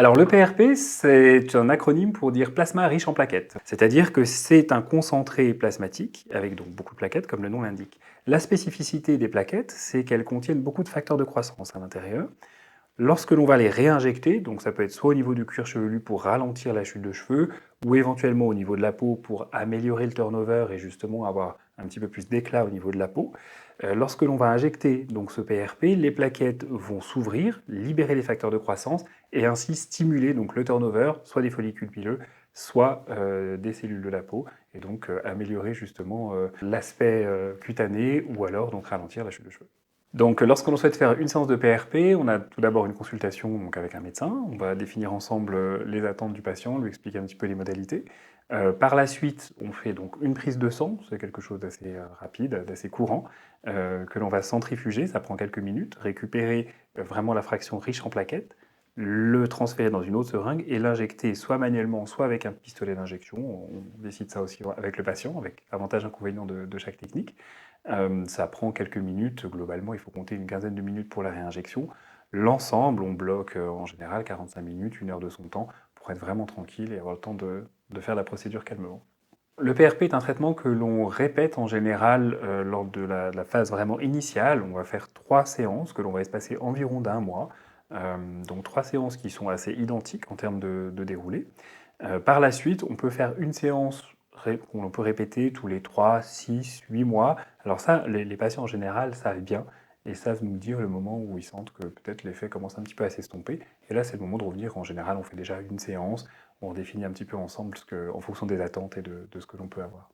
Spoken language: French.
Alors le PRP, c'est un acronyme pour dire plasma riche en plaquettes. C'est-à-dire que c'est un concentré plasmatique avec donc beaucoup de plaquettes comme le nom l'indique. La spécificité des plaquettes, c'est qu'elles contiennent beaucoup de facteurs de croissance à l'intérieur. Lorsque l'on va les réinjecter, donc ça peut être soit au niveau du cuir chevelu pour ralentir la chute de cheveux, ou éventuellement au niveau de la peau pour améliorer le turnover et justement avoir un petit peu plus d'éclat au niveau de la peau. Lorsque l'on va injecter donc ce PRP, les plaquettes vont s'ouvrir, libérer les facteurs de croissance et ainsi stimuler donc le turnover, soit des follicules pileux, soit des cellules de la peau, et donc améliorer justement l'aspect cutané ou alors donc ralentir la chute de cheveux. Donc, lorsque l'on souhaite faire une séance de PRP, on a tout d'abord une consultation donc, avec un médecin. On va définir ensemble les attentes du patient, lui expliquer un petit peu les modalités. Par la suite, on fait donc une prise de sang, c'est quelque chose d'assez rapide, d'assez courant, que l'on va centrifuger, ça prend quelques minutes, récupérer vraiment la fraction riche en plaquettes, le transférer dans une autre seringue et l'injecter soit manuellement, soit avec un pistolet d'injection. On décide ça aussi avec le patient, avec avantages et inconvénients de chaque technique. Ça prend quelques minutes, globalement, il faut compter une quinzaine de minutes pour la réinjection. L'ensemble, on bloque en général 45 minutes, 1 heure de son temps, pour être vraiment tranquille et avoir le temps de faire la procédure calmement. Le PRP est un traitement que l'on répète en général lors de la phase vraiment initiale. On va faire 3 séances que l'on va espacer environ d'1 mois. Donc 3 séances qui sont assez identiques en termes de déroulé. Par la suite, on peut faire une séance qu'on peut répéter tous les 3, 6, 8 mois. Alors ça, les patients en général savent bien et savent nous dire le moment où ils sentent que peut-être l'effet commence un petit peu à s'estomper. Et là, c'est le moment de revenir. En général, on fait déjà une séance, on définit un petit peu ensemble en fonction des attentes et de ce que l'on peut avoir.